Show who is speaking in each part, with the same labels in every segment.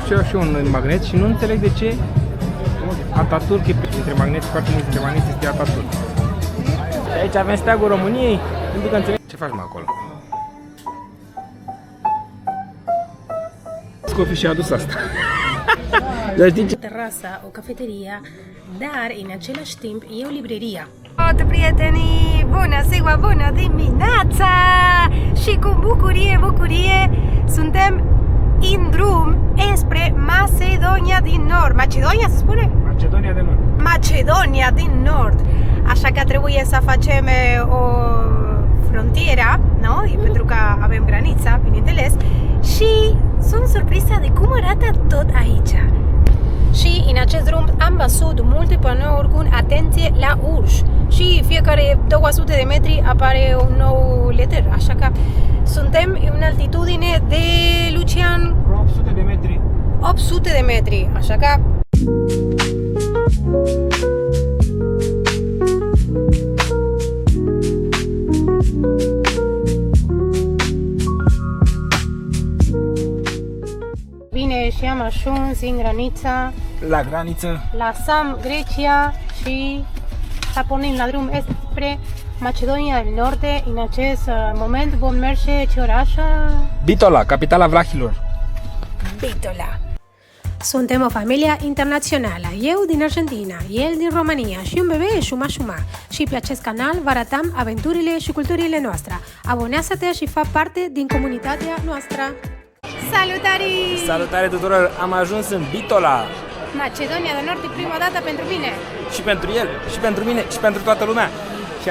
Speaker 1: și eu un magnet și nu înțeleg de ce Ataturk e dintre magneți, foarte mulți dintre magneți este Ataturk. Aici avem steagul României, pentru că înțeleg. Ce faci, mă, acolo? Scofi și-a adus asta.
Speaker 2: O terasa, o cafeteria, dar în același timp e o libreria. Toate prietenii, bună ziua, bună dimineața! Și cu bucurie, suntem în drum înspre Macedonia din Nord. Macedonia se spune?
Speaker 1: Macedonia de Nord.
Speaker 2: Macedonia din Nord. Așa că trebuie să facem o frontieră, nu? Pentru că avem granița, bineînțeles. Și sunt surprinsă de cum arată tot aici. Și în acest drum am văzut multe panouri cu atenție la urși. Și fiecare 200 de metri apare un nou letrer. Așa că suntem în altitudine de, Lucian,
Speaker 1: 800 de metri.
Speaker 2: 800 de metri. Așa că bine, și am ajuns în granița.
Speaker 1: La graniță.
Speaker 2: Lăsăm Grecia și să pornim la drum spre Macedonia del Norte. În acest moment vom merge ce oraș?
Speaker 1: Bitola, capitala Vlahilor.
Speaker 2: Bitola. Suntem o familie internațională. Eu din Argentina, el din România și un bebe șuma. Și pe acest canal vă arătăm aventurile și culturile noastre. Abonează-te și fă parte din comunitatea noastră. Salutare!
Speaker 1: Salutare tuturor! Am ajuns în Bitola.
Speaker 2: Macedonia del Nord, prima dată pentru mine.
Speaker 1: Și pentru el, și pentru mine, și pentru toată lumea. Și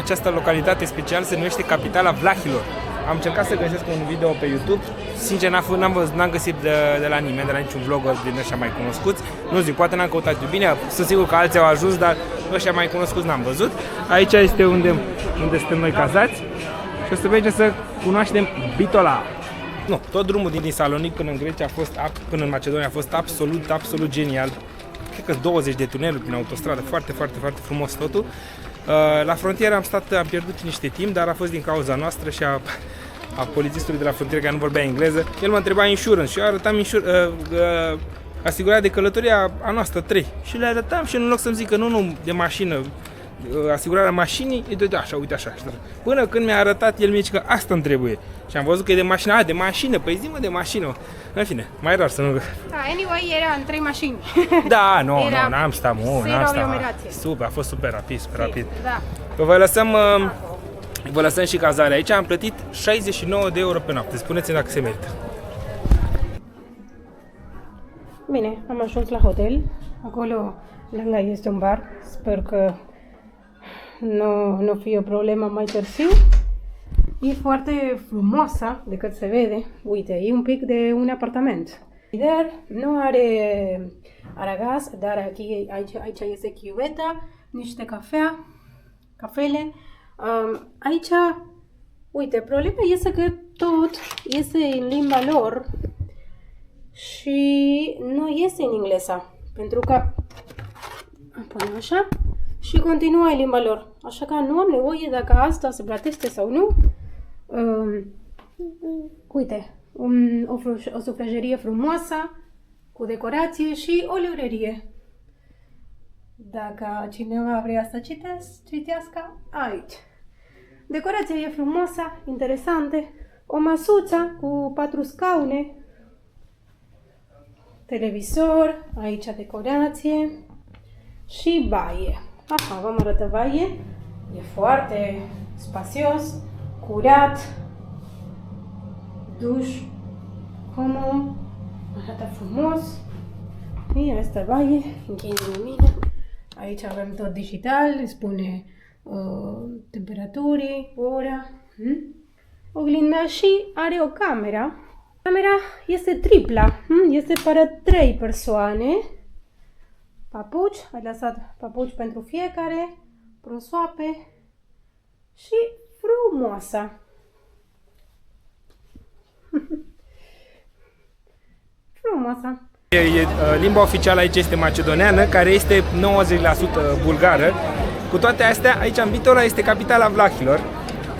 Speaker 1: această localitate specială se numește capitala Vlahilor. Am încercat să găsesc un video pe YouTube. Sincer, n-am găsit de la nimeni, de la niciun vlogger din ăștia mai cunoscuți. Nu zic, poate n-am căutat eu bine, sunt sigur că alții au ajuns, dar ăștia mai cunoscuți n-am văzut. Aici este unde suntem noi cazați. Și o să mergem să cunoaștem Bitola. Nu, tot drumul din Salonic până în Grecia până în Macedonia a fost absolut genial. Cred că 20 de tuneluri prin autostradă, foarte frumos totul. La frontieră am pierdut niște timp, dar a fost din cauza noastră și a polițistului de la frontieră care nu vorbea engleză. El mă întreba insurance și eu arătam asigurarea de călătorie a noastră 3. Și le arătam și în loc să-mi zică nu, de mașină, asigurarea mașinii, îi dădea așa, uite așa. Până când mi-a arătat, el mi-a zis că asta îmi trebuie. Și am văzut că e de mașină. De mașină, păi zi-mă de mașină. În fine, mai rar să nu...
Speaker 2: Anyway, era în 3 mașini.
Speaker 1: Da, n-am stat mult, Super, a fost super rapid.
Speaker 2: Da.
Speaker 1: Vă lăsăm și cazarea aici. Am plătit 69 de euro pe noapte. Spuneți-mi dacă se merită.
Speaker 2: Bine, am ajuns la hotel. Acolo lângă este un bar. Sper că nu fie o problemă mai târziu. E foarte frumoasă, de cât se vede. Uite, e un pic de un apartament. Dar nu are aragaz, dar aici este chiuveta, niște cafele. Aici, uite, problema este că tot este în limba lor și nu este în engleză, pentru că punem așa și continuă în limba lor. Așa că nu am nevoie dacă asta se plătește sau nu. Uite, o sufragerie frumoasă cu decorație și o librărie. Dacă cineva vrea să citească, aici. Decorația e frumoasă, interesantă. O masuță cu 4 scaune. Televizor, aici decorație și baie. Aha, vă arătă baie. E foarte spațios, curat, duș, comod, arată frumos. Și asta baie, închid lumină. Aici avem tot digital, spune temperaturii, ora, oglinda și are o cameră. Camera este triplă, este pentru 3 persoane. Papuci, ai lăsat papuci pentru fiecare, prosoape și frumoasă. Frumoasă.
Speaker 1: Limba oficială aici este macedoneană, care este 90% bulgară. Cu toate astea, aici în Bitola este capitala Vlahilor,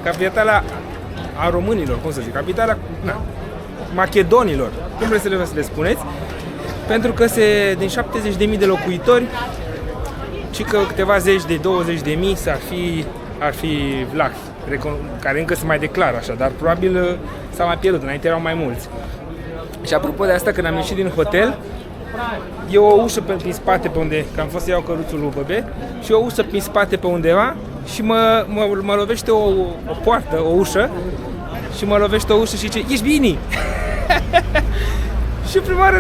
Speaker 1: capitala a românilor, cum să zic, capitala... Na. macedonilor, cum vreți să le spuneți, pentru că din 70.000 de locuitori, ci că câteva zeci de 20.000 ar fi vlahi, care încă se mai declară așa, dar probabil s-au mai pierdut, înainte erau mai mulți. Și apropo de asta, când am ieșit din hotel, e o ușă prin spate pe unde, că am fost să iau căruțul lui Băbe, și o ușă prin spate pe undeva și mă lovește o poartă, o ușă, și mă lovește o ușă și zice, ești bine? Și prima oară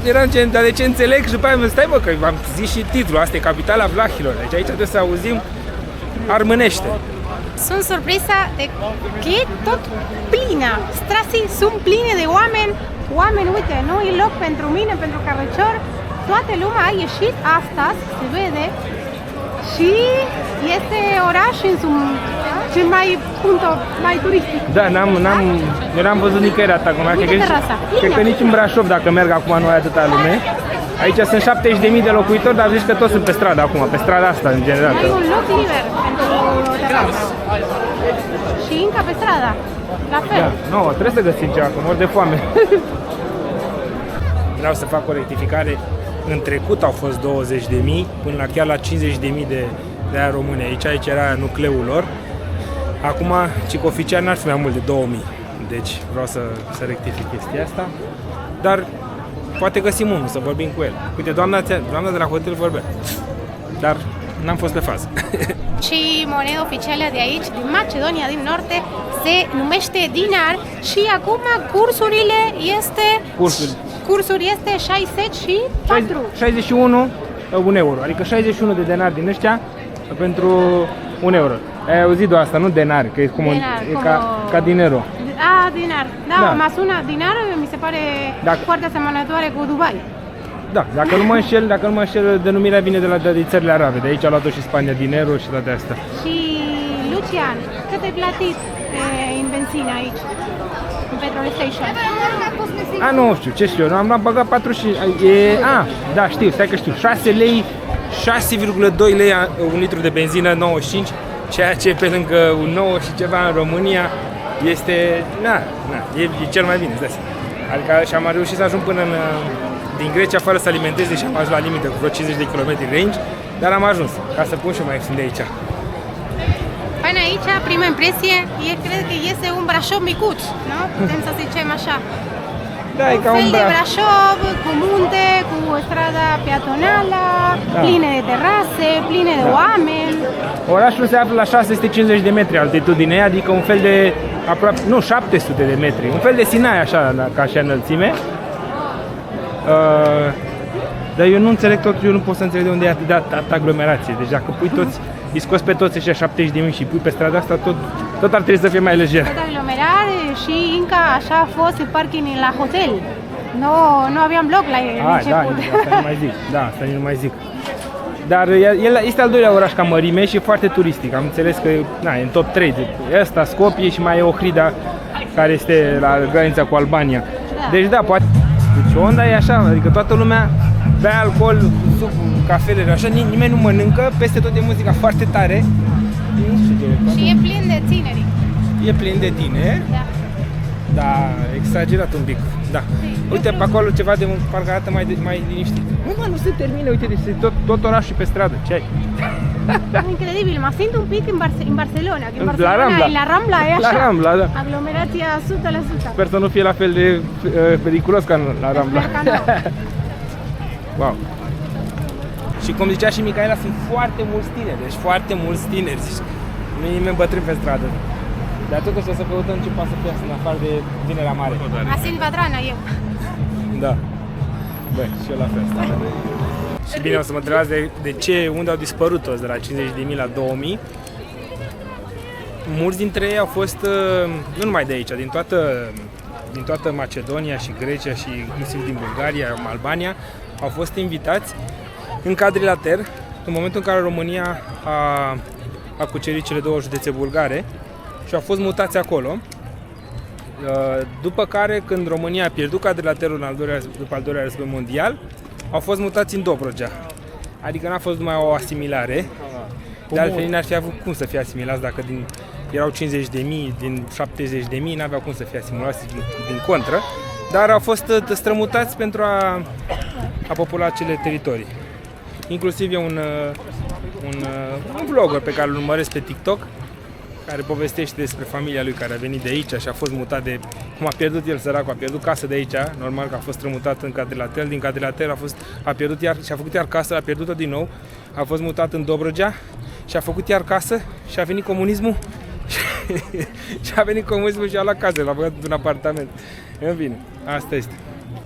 Speaker 1: eram gen, dar de ce înțeleg? Și după aia stai bă, că v-am zis și titlul, asta e capitala vlahilor, deci aici trebuie să auzim armânește.
Speaker 3: Sunt surprinsă de că e tot plină. Strasii sunt pline de oameni, uite, nu e loc pentru mine, pentru cărăcior. Toată lumea a ieșit astăzi, se vede, și este orașul cel mai turistic.
Speaker 1: Da, eu n-am văzut nicăieri atâta cum cred că nici în Brașov, dacă merg acum, nu ai atâta lume. Aici sunt 70.000 de locuitori, dar zici că toți sunt pe stradă acum, pe strada asta, în general.
Speaker 3: Ai un loc liber pentru terasă. Și încă pe strada, la fel.
Speaker 1: Da, nu, trebuie să găsim ceva, că mor de foame. Vreau să fac o rectificare. În trecut au fost 20.000, până la chiar la 50.000 de aia români. Aici era nucleul lor. Acum, cic oficial n-ar fi mai mult de 2.000. Deci vreau să rectific chestia asta. Dar poate găsim unul, să vorbim cu el. Uite, doamna de la hotel vorbea. Dar n-am fost pe fază.
Speaker 3: Și moneda oficială de aici, din Macedonia, din Norte, se numește dinar și acum cursul este 64.
Speaker 1: 61 un euro, adică 61 de denari din ăștia pentru 1 euro. Ai auzit de asta, nu denari, că e ca dinero.
Speaker 3: Dinar. Da, mă sună dinar, mi se pare foarte asemănătoare cu Dubai.
Speaker 1: Da, dacă nu mă înșel, denumirea vine de țările arabe, de aici a luat-o și Spania, dinero și toate astea.
Speaker 3: Și Lucian, cât ai plătit în benzină aici, în petrol station?
Speaker 1: Nu știu, ce știu, am băgat 45, da, știu, stai că știu, 6 lei, 6,2 lei un litru de benzină 95, ceea ce pe lângă un 9 și ceva în România este, e cel mai bine, îți dai seama. Adică și am reușit să ajung până din Grecia fără să alimentez, deși am ajuns la limită cu vreo 50 de km range, dar am ajuns, ca să pun și mai ieftin de aici.
Speaker 3: Până aici, prima impresie, cred că este un Brașov micuț, nu? Putem să zicem așa.
Speaker 1: Da, e ca un
Speaker 3: fel de Brașov, cu munte, cu o stradă piatonală, pline de terase, pline de oameni.
Speaker 1: Orașul se află la 650 de metri altitudine, adică un fel de aproape, 700 de metri, un fel de Sinai așa, ca și înălțime. Dar eu nu înțeleg eu nu pot să înțeleg de unde e atât de aglomerație. Deci dacă pui toți, îi scoți pe toți ăștia 70.000 și pui pe strada asta, tot ar trebui să fie mai lejer.
Speaker 3: Tot aglomerare și încă așa a fost parking la hotel. Nu aveam loc la început.
Speaker 1: Asta nu mai zic. Dar este al doilea oraș ca mărime și foarte turistic. Am înțeles că e în top 3. Ăsta, Skopje și mai e Ohrida, care este la granița cu Albania. Deci poate. Deci onda e așa, adică toată lumea bea alcool, suc, cafele, așa, nimeni nu mănâncă, peste tot e muzica foarte tare.
Speaker 3: Și e plin de tineri.
Speaker 1: E plin de tineri? Da, exagerat un pic, da. Uite, pe acolo ceva de parcă arată mai liniștit. Nu se termină, uite, deci tot orașul pe stradă, ce ai?
Speaker 3: Incredibil, mă simt un pic în Barcelona, că în Barcelona la Rambla e așa,
Speaker 1: la Rambla, da.
Speaker 3: Aglomerația 100%.
Speaker 1: Sper să nu fie la fel de periculos ca la Rambla. Wow. Și cum zicea și Micaela, sunt foarte mulți tineri, deci foarte mulți tineri, nu e nimeni bătrân pe stradă. Dar totuși o să căutăm ce poate să fie în afară de Vinerea Mare.
Speaker 3: Mă simt patrana eu.
Speaker 1: Da. Băi, și eu la fel. Și bine, o să mă întrebați unde au dispărut toți de la 50.000 la 2.000. Mulți dintre ei au fost, nu numai de aici, din toată Macedonia și Grecia și inclusiv din Bulgaria, Albania, au fost invitați în quadrilater, în momentul în care România a cucerit cele două județe bulgare și au fost mutați acolo. După care, când România a pierdut quadrilaterul după al doilea război mondial, au fost mutați în Dobrogea. Adică n-a fost numai o asimilare, de altfel n-ar fi avut cum să fie asimilați dacă erau 50.000 din 70.000, n-aveau cum să fie asimilați din contră, dar au fost strămutați pentru a popula acele teritorii. Inclusiv e un vlogger pe care îl urmăresc pe TikTok, care povestește despre familia lui care a venit de aici și a fost mutat de... Cum a pierdut el, săracul, a pierdut casă de aici, normal că a fost strămutat în Cadrilatel, din Cadrilatel a pierdut iar, și-a făcut iar casă, a pierdut-o din nou, a fost mutat în Dobrogea și a făcut iar casă și a venit comunismul și a luat casă, l-a băgat într-un apartament. În fine, asta este.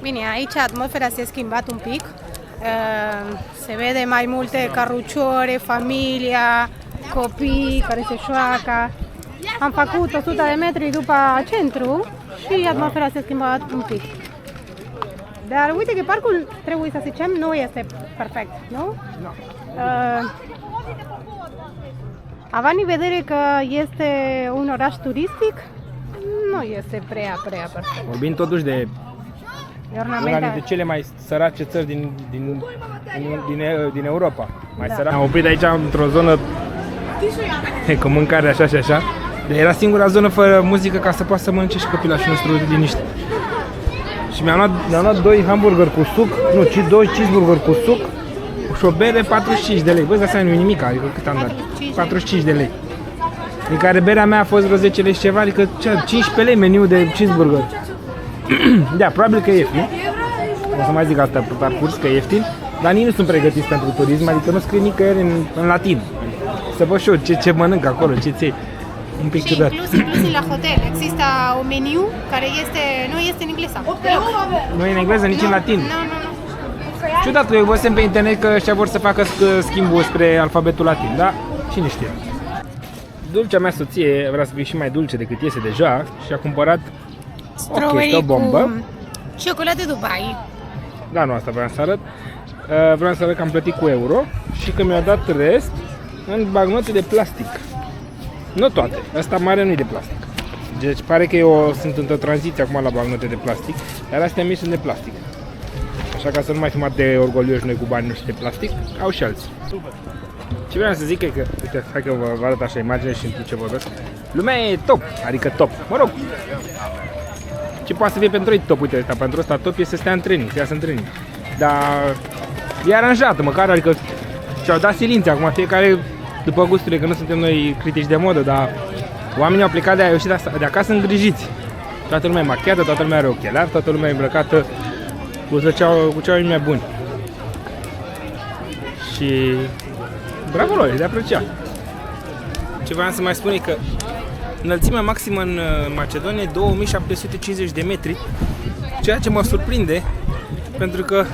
Speaker 3: Bine, aici atmosfera s-a schimbat un pic. Se vede mai multe cărucioare, familia, copii care se joacă. Am făcut 100 de metri după centru și atmosfera s-a schimbat un pic. Dar uite că parcul, trebuie să zicem, nu este perfect, nu? Având în vedere că este un oraș turistic, nu este prea perfect.
Speaker 1: Vorbim totuși de una dintre cele mai sărace țări din Europa. Mai sărace. Am oprit aici într-o zonă cu mâncare așa și așa. Era singura zonă fără muzică ca să poată să mănânce și copilașul nostru de liniște. Și mi-am luat 2 hamburgeri cu suc, nu, ci 2 cheeseburger cu suc și o bere 45 de lei. Băi, asta nu e nimic, adică cât am dat? 45 de lei. Din care berea mea a fost vreo 10 lei și ceva, adică 15 lei meniu de cheeseburger. Da, probabil că e ieftin. O să mai zic asta pe parcurs, că e ieftin. Dar nici nu sunt pregătiți pentru turism, adică nu scrie nicăieri în latin. Să văd și eu ce mănânc acolo, ce ții. Un pic ciudat.
Speaker 3: Inclusiv la hotel există un meniu care nu este în engleză.
Speaker 1: Nu e în engleză, nici în latin.
Speaker 3: Nu.
Speaker 1: Ciudat că eu văzusem pe internet că ăștia vor să facă schimbul spre alfabetul latin, da? Cine știe. Dulcea mea soție vrea să fie și mai dulce decât iese deja și a cumpărat o bombă.
Speaker 3: Cu ciocolată Dubai.
Speaker 1: Da, nu, asta vreau să arăt. Vreau să arăt că am plătit cu euro și că mi-a dat rest în bagnote de plastic. Nu toate, asta mare nu e de plastic. Deci pare că eu sunt într-o tranziție acum la bagnote de plastic, dar astea mici sunt de plastic. Așa ca să nu mai fim atât de orgolioși noi cu banii noștri de plastic, au și alții. Ce vreau să zic e că, uite, hai că vă arăt așa imagine și în timp ce vorbesc. Lumea e top, adică top. Mă rog, ce poate să fie pentru ei top, uite, pentru ăsta top e să stea în training, să iasă în training. Dar e aranjată măcar, adică și-au dat silințe acum, fiecare după gusturile, că nu suntem noi critici de modă, dar oamenii au plecat de ieșit de acasă îngrijiți. Toată lumea e machiată, toată lumea are ochelari, toată lumea e îmbrăcată cu cea mai buni. Și bravo lor, e de apreciat. Ce vreau să mai spun e că înălțimea maximă în Macedonia e 2750 de metri, ceea ce mă surprinde, pentru că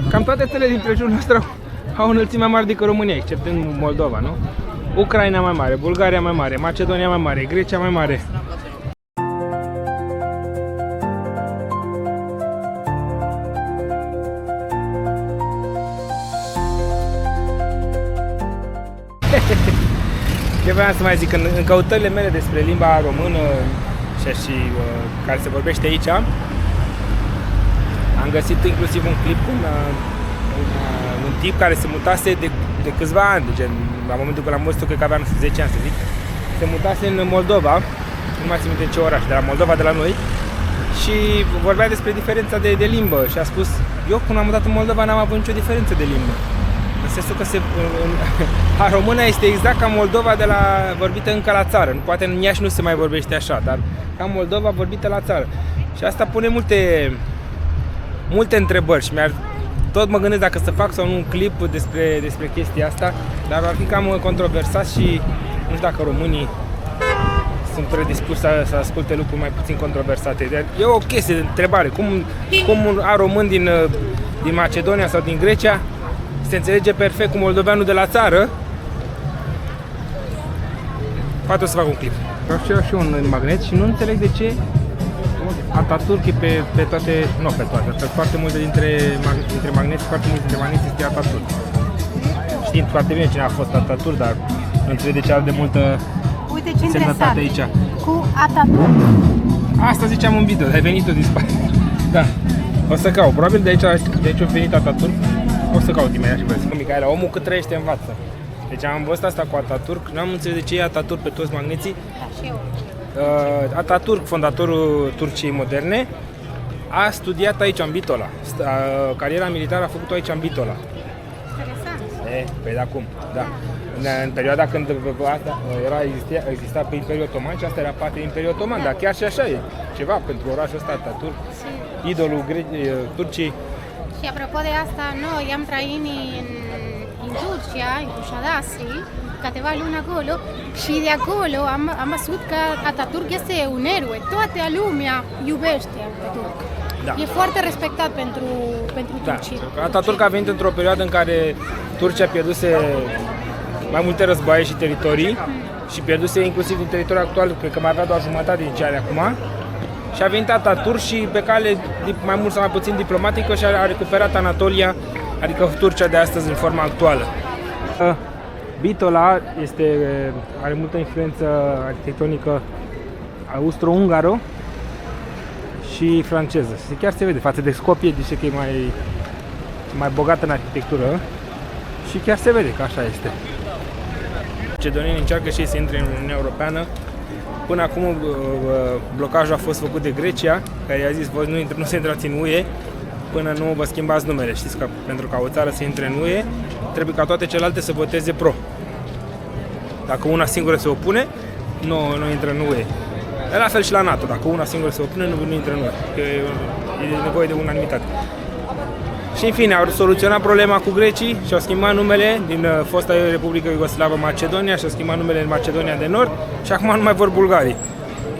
Speaker 1: cam toate țările din prejurul nostru au înălțimea mare decât România, except în Moldova, nu? Ucraina mai mare, Bulgaria mai mare, Macedonia mai mare, Grecia mai mare. Ce vreau să mai zic, în căutările mele despre limba română și care se vorbește aici, am găsit inclusiv un clip cu un tip care se mutase de câțiva ani, gen, la momentul când l-am văzut, cred că avea 10 ani să zic, se mutase în Moldova, nu mai țin minte în ce oraș, de la Moldova, de la noi, și vorbea despre diferența de limbă și a spus, eu când am mutat în Moldova n-am avut nicio diferență de limbă. În sensul că a română este exact ca Moldova vorbită încă la țară. Poate în Iași nu se mai vorbește așa, dar ca Moldova vorbită la țară. Și asta pune multe întrebări și tot mă gândesc dacă să fac sau nu un clip despre chestia asta, dar ar fi cam controversat și nu știu dacă românii sunt predispuși să asculte lucruri mai puțin controversate. Dar e o chestie de întrebare. Cum un român din Macedonia sau din Grecia se înțelege perfect cu moldoveanul de la țară? Poate o să fac un clip. Vreau și eu un magnet și nu înțeleg de ce Atatürk e pe toate, nu pe toate, pe foarte multe dintre magneți, foarte multe dintre magneți este Atatürk. Știind foarte bine cine a fost Atatürk, dar nu înțeleg de ce are de multă semnătate aici.
Speaker 3: Cu Atatürk.
Speaker 1: Asta ziceam în video, ai venit-o din spate. Da, o să caut, probabil de aici a venit Atatürk. O să caut imediat și vezi cum e ca omul cât trăiește învață. Deci am văzut asta cu Ataturk, n-am înțeles de ce e Ataturk pe toți magneții.
Speaker 3: Da, și eu.
Speaker 1: Ataturk, fondatorul Turciei moderne, a studiat aici, în Bitola. Cariera militară a făcut-o aici, în Bitola.
Speaker 3: Interesant.
Speaker 1: Păi de acum, da. În perioada când asta exista pe Imperiul Otoman și asta era parte din Imperiul Otoman, dar chiar și așa e ceva pentru orașul ăsta, Ataturk, idolul Turciei.
Speaker 3: Și apropo de asta, noi am trăit în Turcia, în Kushadasi, câteva luni acolo și de acolo am văzut că Ataturk este un eroe. Toată lumea iubește Ataturk.
Speaker 1: Da.
Speaker 3: E foarte respectat pentru Turcia.
Speaker 1: Da. Ataturk a venit într-o perioadă în care Turcia pierduse mai multe războaie și teritorii și pierduse inclusiv din teritoriul actual, cred că mai avea doar jumătate din ce are acum. Și a venit Ataturk și pe cale mai mult sau mai puțin diplomatică și a recuperat Anatolia, adică Turcia de astăzi în forma actuală. Bitola are multă influență arhitectonică austro-ungară și franceză. Chiar se vede față de Skopje, zice că e mai bogată în arhitectură și chiar se vede că așa este. Macedonienii încearcă și ei să intre în Uniunea Europeană. Până acum blocajul a fost făcut de Grecia, care i-a zis voi nu se intrați în UE până nu vă schimbați numele. Știți că pentru ca o țară să intre în UE, trebuie ca toate celelalte să voteze pro. Dacă una singură se opune, nu intră în UE. E la fel și la NATO, dacă una singură se opune, nu intră în UE. E nevoie de unanimitate. Și în fine, au soluționat problema cu grecii și au schimbat numele din fosta Republică Iugoslavă Macedonia și au schimbat numele în Macedonia de Nord și acum nu mai vor bulgarii.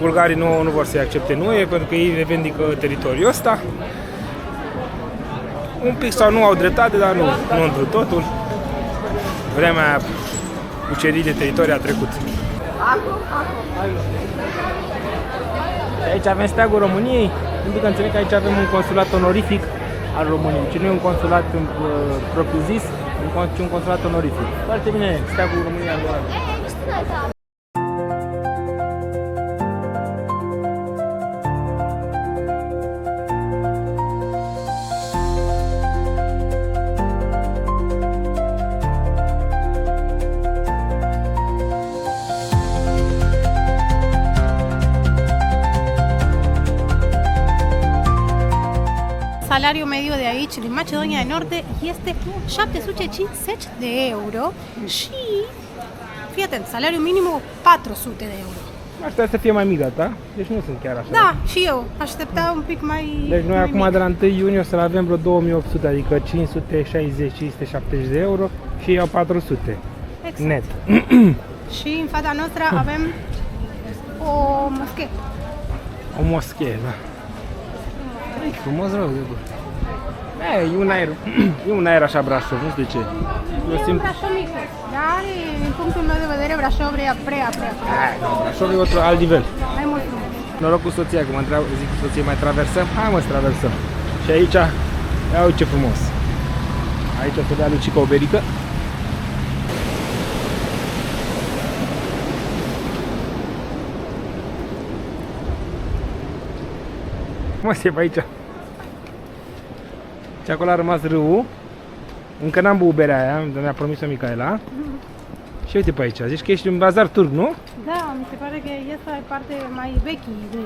Speaker 1: Bulgarii nu vor să-i accepte în UE pentru că ei revendică teritoriul ăsta. Un pic sau nu au dreptate, dar nu întru totul. Vremea cucerii de teritorii a trecut. Aici avem steagul României, pentru că înțeleg că aici avem un consulat onorific al României, ci nu e un consulat propriu-zis, ci un consulat onorific. Foarte bine, steagul României al Oradei.
Speaker 3: Salariul mediu de aici, din Macedonia de Nord, este 750 de euro și, fii atent, salariul minim 400 de euro.
Speaker 1: Aștia să fie mai mic data, deci nu sunt chiar așa.
Speaker 3: Da, și eu aștepta un pic mai.
Speaker 1: Deci noi
Speaker 3: mai
Speaker 1: acum
Speaker 3: mic.
Speaker 1: de la 1 iunie o să-l avem vreo 2800, adică 560-570 de euro și ei au 400
Speaker 3: Exact.
Speaker 1: net.
Speaker 3: Și în fața noastră avem o moschee.
Speaker 1: O moschee, da. E frumos rău de bun. E un aer așa Brașov, nu știu de ce. Eu
Speaker 3: E un Brașov mic, dar din punctul meu de vedere Brașov prea.
Speaker 1: Brașov e otru alt nivel.
Speaker 3: Mai mult frumos.
Speaker 1: Noroc cu soția, că zic cu soție mai traversăm. Hai mă să traversăm. Și aici, ia uite ce frumos. Aici o să dea Lucica o berică. Mă, se pe aici. Și acolo a rămas râul. Încă n-am băut berea aia, mi-a promis-o Micaela. Și uite pe aici, zici că ești un bazar turc, nu?
Speaker 3: Da, mi se pare că asta e parte mai veche de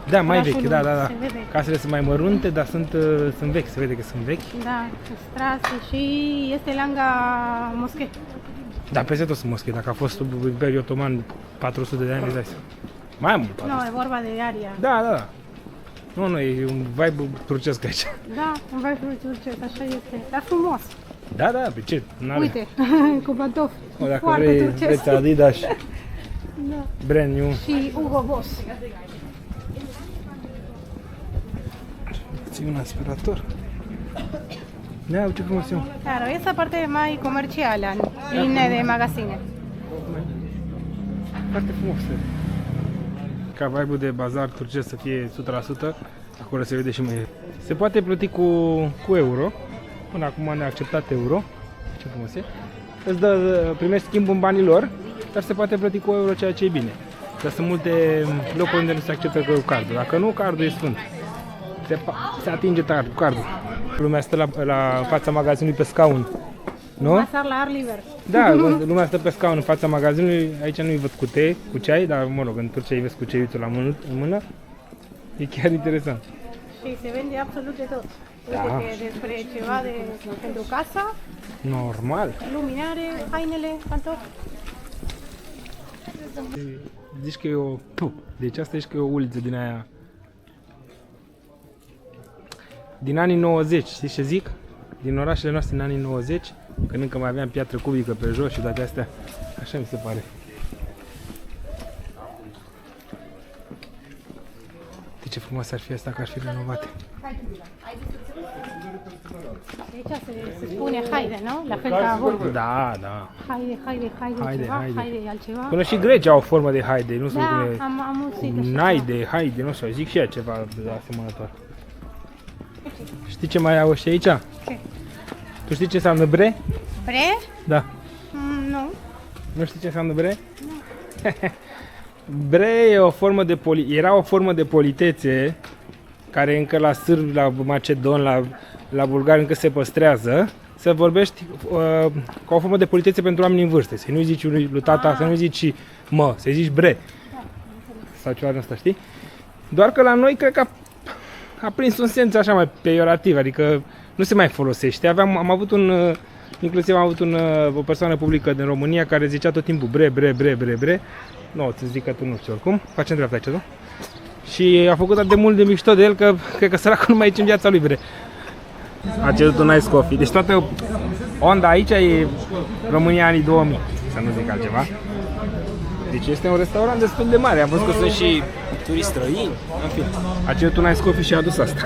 Speaker 1: Da, mai
Speaker 3: orașul
Speaker 1: vechi, da.
Speaker 3: se vede.
Speaker 1: Casele sunt mai mărunte, dar sunt vechi, se vede că sunt vechi.
Speaker 3: Da, strase și este lângă moschee.
Speaker 1: Da, peste tot sunt moschei, dacă a fost sub Imperiul Otoman 400 de ani, îți dai seama. Mai mult 400.
Speaker 3: Nu, e vorba de aria.
Speaker 1: Da. Nu, e un vibe turcesc aici.
Speaker 3: Da, un vibe turcesc, așa este. Dar frumos.
Speaker 1: Da, pe ce? N-are.
Speaker 3: Uite, cu pantofi.
Speaker 1: Dacă
Speaker 3: Foarte turcesc.
Speaker 1: vreți Adidas,
Speaker 3: Da.
Speaker 1: brand new.
Speaker 3: Și Hugo Boss.
Speaker 1: Ții un aspirator. Ia, ce frumos e.
Speaker 3: Claro, esa parte mai comercială, pline de magazine.
Speaker 1: Foarte frumos. Ca vibe-ul de bazar turcesc să fie 100%, acolo se vede și mai. Se poate plăti cu euro. Până acum ne-a acceptat euro. Ce frumos e. Primești schimbul în banii lor, dar se poate plăti cu euro, ceea ce e bine. Dar sunt multe locuri unde nu se acceptă cu cardul. Dacă nu, cardul e sfânt. Se atinge cardul. Lumea stă la fața magazinului pe scaun Nu?
Speaker 3: Pasar la aer liber.
Speaker 1: Da, lumea stă pe scaun în fața magazinului, aici nu-i văd cu tei, cu ceai, dar mă rog, în Turcia îi vezi cu ceiuțul în mână. E chiar interesant.
Speaker 3: Și se vende absolut de tot. Uite
Speaker 1: Da.
Speaker 3: că despre ceva pentru casa,
Speaker 1: Normal.
Speaker 3: luminare, hainele, pantofi.
Speaker 1: Zici că e o... Deci asta ești că e o uliță din aia... Din anii 90, știi ce zic? Din orașele noastre din anii 90, când încă mai aveam piatră cubică pe jos și toate astea. Așa mi se pare. De ce frumos ar fi asta că ar fi renovate.
Speaker 3: Aici se spune haide, nu? La fel ca voi.
Speaker 1: Da, da.
Speaker 3: Haide, haide, haide,
Speaker 1: Haide,
Speaker 3: ceva,
Speaker 1: haide.
Speaker 3: haide altceva.
Speaker 1: Până și grecii au o formă de haide, nu se
Speaker 3: Da,
Speaker 1: spune
Speaker 3: am auzit așa.
Speaker 1: naide, haide, nu știu, zic și eu ceva asemănător. Știi ce mai au și aici?
Speaker 3: Ce?
Speaker 1: Tu știi ce înseamnă bre?
Speaker 3: Bre?
Speaker 1: Da.
Speaker 3: Nu.
Speaker 1: Nu știi ce înseamnă bre? Nu. Bre e o formă de era o formă de politețe care încă la sârbi, la macedon, la bulgari încă se păstrează. Să vorbești ca o formă de politețe pentru oameni în vârstă. Să nu zici lui tata, să nu zici mă, să zici bre. Sau ceva din asta, știi? Doar că la noi cred că a prins un sens așa mai peiorativ, adică nu se mai folosește. Inclusiv am avut o persoană publică din România care zicea tot timpul bre. Nu, ți zic că tu nu știi oricum. Facem dreapta aici, nu? Și a făcut atât de mult de mișto de el că cred că săracul nu mai aici în viața lui bre. A cerut un ice coffee. Deci toată onda aici e România anii 2000, să nu zic altceva. Deci este un restaurant destul de mare. Am văzut că sunt și turiști străini. În fine. A cerut un ice coffee și a adus asta.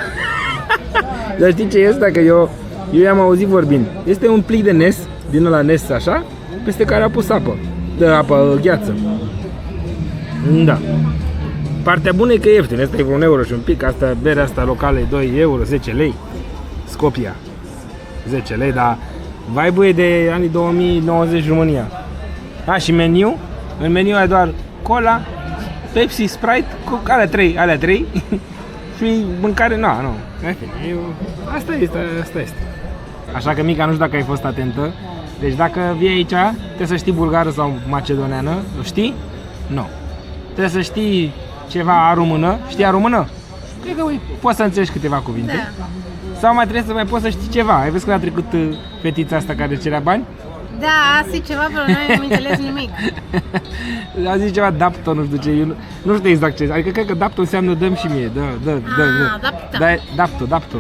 Speaker 1: Dar știi ce este? Că eu i-am auzit vorbind. Este un plic de Nes, din ăla Nes așa, peste care a pus apă. Gheață. Da. Partea bună e că e ieftin. Asta e vreo 1 euro și un pic. Asta, berea asta locală e 2 euro, 10 lei. Scopia. 10 lei, dar vibe-ul e de anii 2090 România. Și meniu? În meniu ai doar cola, Pepsi, Sprite, cu alea trei și mâncare, nu. Asta este. Așa că, Mica, nu știu dacă ai fost atentă. Deci dacă vii aici, trebuie să știi bulgară sau macedoneană. O știi? Nu. Trebuie să știi ceva română. Știi română? Cred că poți să înțelegi câteva cuvinte.
Speaker 3: Da.
Speaker 1: Sau mai trebuie să mai poți să știi ceva. Ai văzut când a trecut fetița asta care cerea bani?
Speaker 3: Da, zic ceva, dar noi nu înțeles nimic.
Speaker 1: A zis ceva dapto, nu știu ce, eu nu știu exact ce, adică cred că dapto înseamnă dăm și mie, dapto,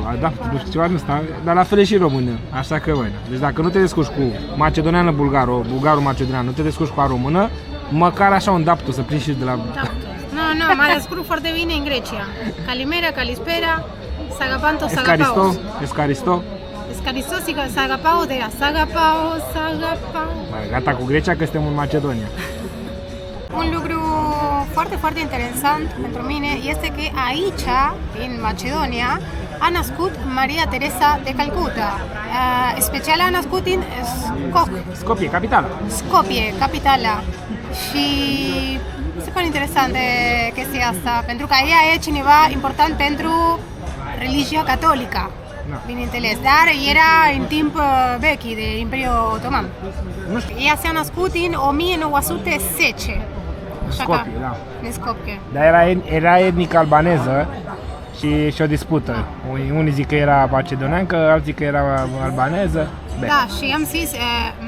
Speaker 1: nu știu ceva nu sta, dar la fel e și română, așa că băi, deci dacă nu te descurci cu macedoneană bulgaro, macedoniană, nu te descurci cu a română, măcar așa un dapto să prinzi și de la...
Speaker 3: Dapto. Nu, mă descurc foarte bine în Grecia. Calimera, Calispera, Sagapanto, Sagapaos.
Speaker 1: Escaristo.
Speaker 3: Escaristo, Sagapao, de la Sagapao.
Speaker 1: Gata cu Grecia că suntem în Macedonia.
Speaker 3: Un lucru foarte, foarte interesant pentru mine este că aici, în Macedonia, a născut Maria Teresa de Calcuta. Special a născut în
Speaker 1: Skopje, capitala.
Speaker 3: Skopje, capitala. Și se pare interesant de chestia asta, pentru că ea e cineva important pentru religia catolică.
Speaker 1: Da.
Speaker 3: Bineînțeles, dar era în timp vechi de Imperiul Otoman.
Speaker 1: Nu știu.
Speaker 3: Ea s-a născut în 1910.
Speaker 1: Skopje, da.
Speaker 3: În Skopje.
Speaker 1: Dar era etnică albaneză și o dispută. Unii zic că era macedoneancă, alții că era albaneză.
Speaker 3: Da, și am zis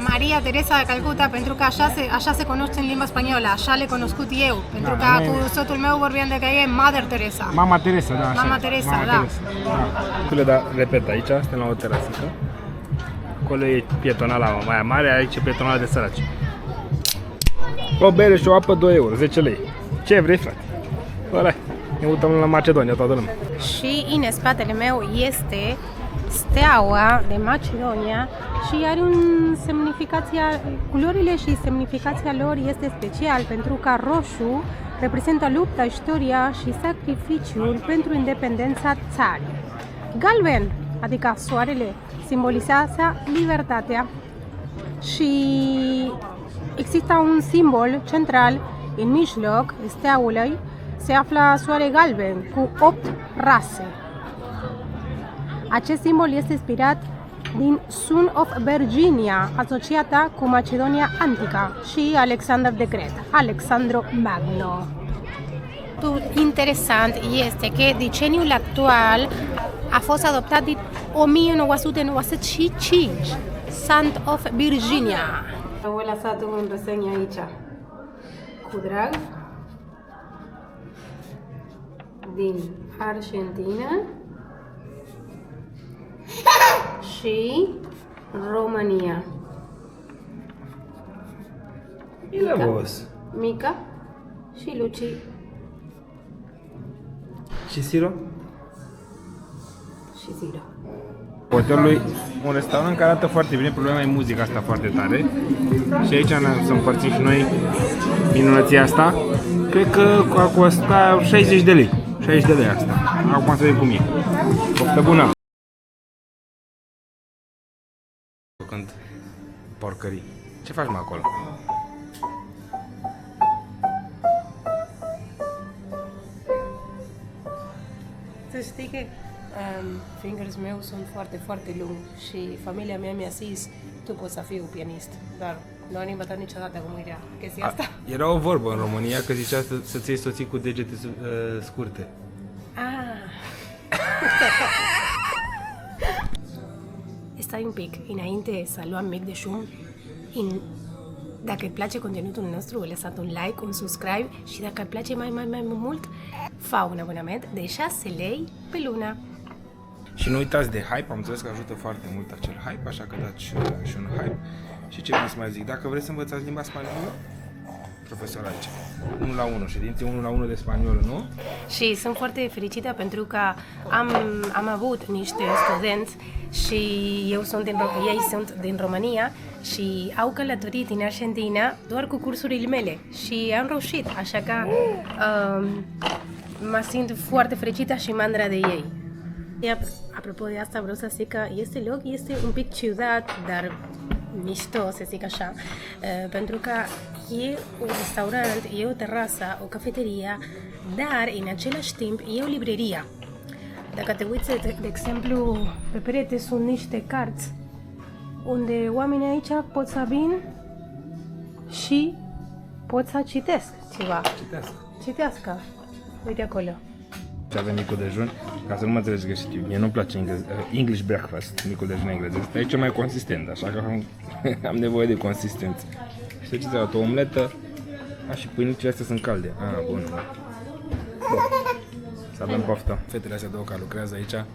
Speaker 3: Maria Teresa de Calcuta pentru că așa se cunoaște în limba spaniolă, așa le cunoscut eu. Pentru că cu soțul meu vorbeam de că e Mother Teresa.
Speaker 1: Mama Teresa, da, așa.
Speaker 3: Mama Teresa, da.
Speaker 1: Da, repet, aici suntem la o terasă. Acolo e pietonala mai mare, aici e pietonala de săraci. O bere și o apă 2 euro, 10 lei. Ce vrei, frate? Ăla, ne uităm la Macedonia, toată lumea.
Speaker 3: Și în spatele meu este steaua de Macedonia și are culorile și semnificația lor este special pentru că roșu reprezintă lupta, istoria și sacrificiul pentru independența țării. Galben, adică soarele, simbolizează libertatea și există un simbol central în mijloc steaului, se află soare galben cu 8 rase. Acest simbol este inspirat din Son of Virginia, asociată cu Macedonia Antică și Alexander the Great, Alexandru Magno. Interesant este că deceniul actual a fost adoptat din 1995, Son of Virginia.
Speaker 2: Am lăsat un reseņă aici cu drag din Argentina și România.
Speaker 1: Ile boss?
Speaker 2: Mica și Luci.
Speaker 1: Și Siro?
Speaker 2: Și Ziro.
Speaker 1: Hotelului, un restaurant care arată foarte bine, problema e muzica asta foarte tare. Și aici să împărțim și noi minunăția asta. Cred că a costat 60 de lei. 60 de lei asta. Acum să vedem cum e. Poftă bună! Făcând porcării. Ce faci, mă, acolo?
Speaker 2: Să știi că fingers meu sunt foarte, foarte lung și familia mea mi-a zis tu poți să fii un pianist, dar nu am învățat niciodată cum era chestia asta.
Speaker 1: Era o vorbă în România că zicea să-ți iei soții cu degete scurte.
Speaker 3: Stai un pic, înainte să luăm mic dejun, dacă îți place conținutul nostru, lăsați un like, un subscribe și dacă îți place mai mult, fa un abonament de 6 lei pe lună.
Speaker 1: Și nu uitați de hype, am înțeles că ajută foarte mult acel hype, așa că dați și un hype. Și ce vreau să mai zic, dacă vreți să învățați limba spaniolă, profesor aici, 1 la 1, ședințe 1 la 1 de spaniolă, nu?
Speaker 3: Și sunt foarte fericită pentru că am avut niște studenți și ei sunt din România și au călătorit în Argentina doar cu cursurile mele și am reușit, așa că mă simt foarte fericită și mândră de ei. Apropo de asta vreau să zic că este un pic ciudat, dar mișto, să zic așa, pentru că e un restaurant, e o terasă, o cafeteria, dar în același timp e o libreria. Dacă te uiți, de exemplu, pe perete sunt niște cărți unde oamenii aici pot să vin și pot să citesc ceva. Citească. Uite acolo.
Speaker 1: Și avem micul dejun, ca să nu mă înțelegi greșit, mie nu-mi place English breakfast, micul dejun engleză, ăsta e cel mai consistent, așa că am nevoie de consistență. Și ce ți-a o omletă, și pâinicile astea sunt calde. Bun. Să avem poftă. Fetele astea două care lucrează aici,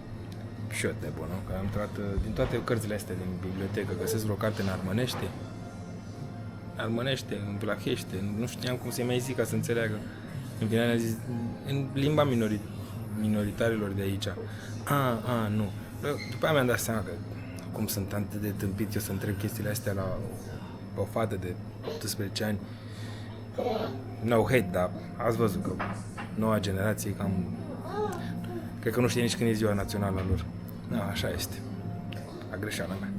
Speaker 1: șot de bună, că am intrat din toate cărțile astea din bibliotecă, găsesc vreo carte în armănește, în vlahește, nu știam cum să-i mai zic ca să înțeleagă. În final a zis, în limba minoritarilor de aici. Nu. După aia mi-am dat seama că cum sunt atât de tâmpit eu să întreb chestiile astea la o fată de 18 ani. No hate, dar ați văzut că noua generație cam... Cred că nu știe nici când e ziua națională a lor. Așa este. A greșeala mea.